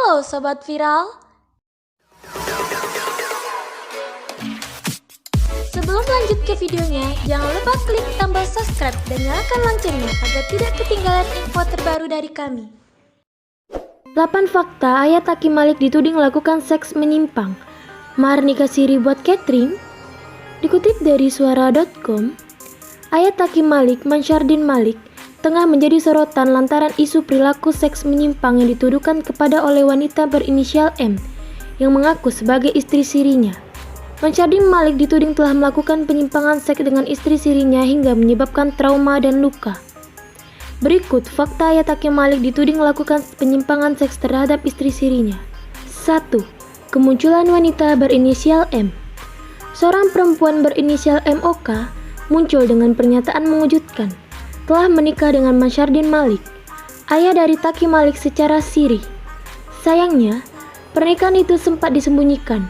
Halo Sobat Viral. Sebelum lanjut ke videonya, jangan lupa klik tombol subscribe dan nyalakan loncengnya agar tidak ketinggalan info terbaru dari kami. 8 fakta Ayah Taki Malik dituding melakukan seks menyimpang. Mahar nikah siri buat catering. Dikutip dari suara.com, Ayah Taki Malik, Mansyardin Malik, tengah menjadi sorotan lantaran isu perilaku seks menyimpang yang dituduhkan kepada oleh wanita berinisial M yang mengaku sebagai istri sirinya. Mansyardin Malik dituding telah melakukan penyimpangan seks dengan istri sirinya hingga menyebabkan trauma dan luka. Berikut fakta Ayah Taki Malik dituding melakukan penyimpangan seks terhadap istri sirinya. 1. Kemunculan wanita berinisial M. Seorang perempuan berinisial MOK muncul dengan pernyataan mengejutkan, telah menikah dengan Mansyardin Malik, ayah dari Taki Malik secara siri. Sayangnya, pernikahan itu sempat disembunyikan.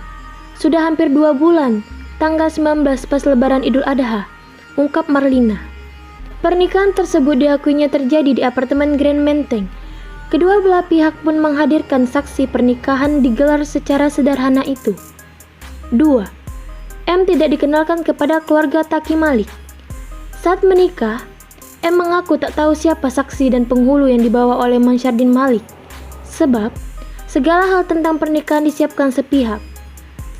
Sudah hampir 2 bulan, tanggal 19 pas lebaran Idul Adha, ungkap Marlina. Pernikahan tersebut diakuinya terjadi di apartemen Grand Menteng. Kedua belah pihak pun menghadirkan saksi pernikahan digelar secara sederhana itu. 2. M tidak dikenalkan kepada keluarga Taki Malik. Saat menikah, M mengaku tak tahu siapa saksi dan penghulu yang dibawa oleh Mansyardin Malik. Sebab, segala hal tentang pernikahan disiapkan sepihak.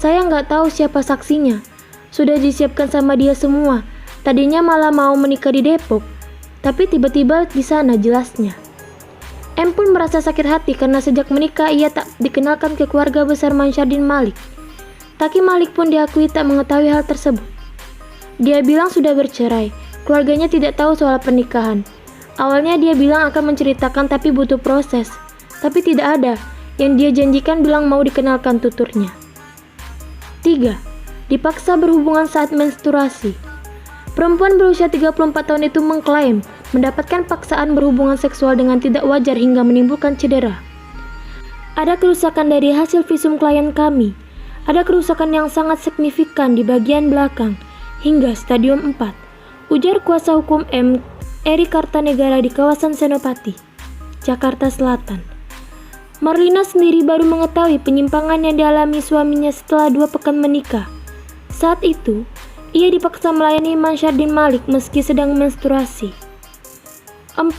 Saya nggak tahu siapa saksinya. Sudah disiapkan sama dia semua. Tadinya malah mau menikah di Depok, tapi tiba-tiba di sana jelasnya. M pun merasa sakit hati karena sejak menikah ia tak dikenalkan ke keluarga besar Mansyardin Malik. Taki Malik pun diakui tak mengetahui hal tersebut. Dia bilang sudah bercerai, keluarganya tidak tahu soal pernikahan. Awalnya dia bilang akan menceritakan tapi butuh proses, tapi tidak ada. Yang dia janjikan bilang mau dikenalkan tuturnya. 3. Dipaksa berhubungan saat menstruasi. Perempuan berusia 34 tahun itu mengklaim mendapatkan paksaan berhubungan seksual dengan tidak wajar hingga menimbulkan cedera. Ada kerusakan dari hasil visum klien kami. Ada kerusakan yang sangat signifikan di bagian belakang hingga stadium 4, ujar kuasa hukum M, Eri Kartanegara di kawasan Senopati, Jakarta Selatan. Marlina sendiri baru mengetahui penyimpangan yang dialami suaminya setelah 2 pekan menikah. Saat itu, ia dipaksa melayani Mansyardin Malik meski sedang menstruasi. 4.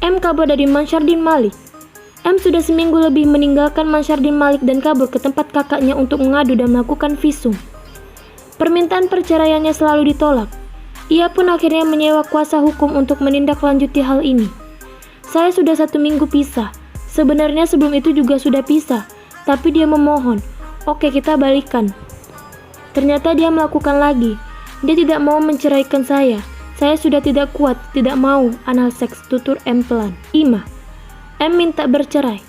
M kabur dari Mansyardin Malik. M sudah seminggu lebih meninggalkan Mansyardin Malik dan kabur ke tempat kakaknya untuk mengadu dan melakukan visum. Permintaan perceraiannya selalu ditolak. Ia pun akhirnya menyewa kuasa hukum untuk menindaklanjuti hal ini. Saya sudah 1 minggu pisah. Sebenarnya sebelum itu juga sudah pisah, tapi dia memohon, oke kita balikan. Ternyata dia melakukan lagi. Dia tidak mau menceraikan saya. Saya sudah tidak kuat, tidak mau anal seks, tutur M pelan. 5. M minta bercerai.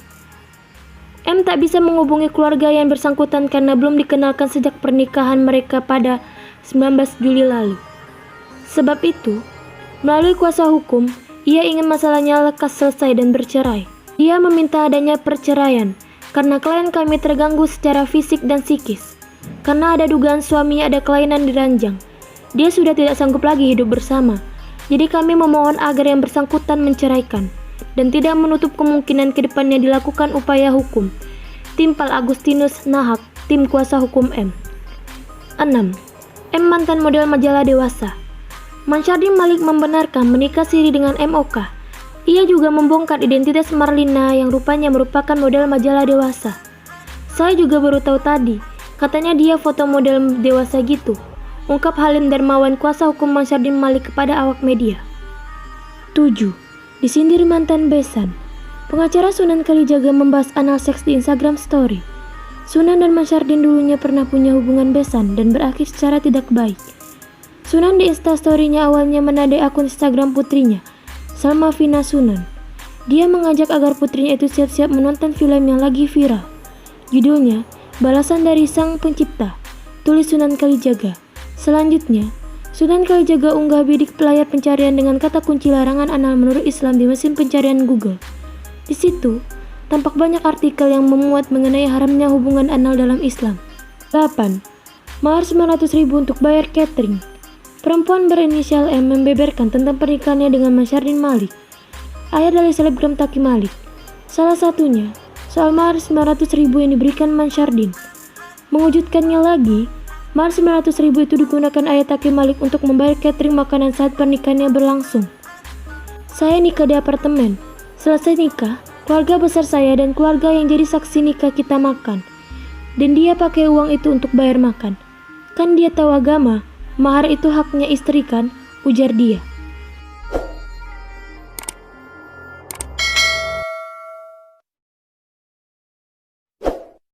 M tak bisa menghubungi keluarga yang bersangkutan karena belum dikenalkan sejak pernikahan mereka pada 19 Juli lalu. Sebab itu, melalui kuasa hukum, ia ingin masalahnya lekas selesai dan bercerai. Ia meminta adanya perceraian karena klien kami terganggu secara fisik dan psikis. Karena ada dugaan suaminya ada kelainan di ranjang. Dia sudah tidak sanggup lagi hidup bersama. Jadi kami memohon agar yang bersangkutan menceraikan dan tidak menutup kemungkinan kedepannya dilakukan upaya hukum. Timpal Agustinus Nahak, tim kuasa hukum M. 6. M mantan model majalah dewasa. Mansyardin Malik membenarkan menikah siri dengan MOK. Ia juga membongkar identitas Marlina yang rupanya merupakan model majalah dewasa. Saya juga baru tahu tadi, katanya dia foto model dewasa gitu, ungkap Halim Darmawan kuasa hukum Mansyardin Malik kepada awak media. 7. Disindir mantan besan. Pengacara Sunan Kalijaga membahas anal seks di Instagram Story. Sunan dan Mansyardin dulunya pernah punya hubungan besan dan berakhir secara tidak baik. Sunan di Instastory-nya awalnya menadai akun Instagram putrinya, Salma Vina Sunan. Dia mengajak agar putrinya itu siap-siap menonton film yang lagi viral. Judulnya, Balasan dari Sang Pencipta, tulis Sunan Kalijaga. Selanjutnya, Sunan Kalijaga unggah bidik layar pencarian dengan kata kunci larangan anal menurut Islam di mesin pencarian Google. Di situ, tampak banyak artikel yang memuat mengenai haramnya hubungan anal dalam Islam. 8. Mahar 900.000 untuk bayar catering. Perempuan berinisial M membeberkan tentang pernikahannya dengan Mansyardin Malik, ayah dari selebgram Taki Malik. Salah satunya, soal mahar 900.000 yang diberikan Mansyardin. Mengejutkannya lagi, mahar 900.000 itu digunakan ayah Taki Malik untuk membayar catering makanan saat pernikahannya berlangsung. Saya nikah di apartemen. Selesai nikah, keluarga besar saya dan keluarga yang jadi saksi nikah kita makan. Dan dia pakai uang itu untuk bayar makan. Kan dia tahu agama, mahar itu haknya istri kan, ujar dia.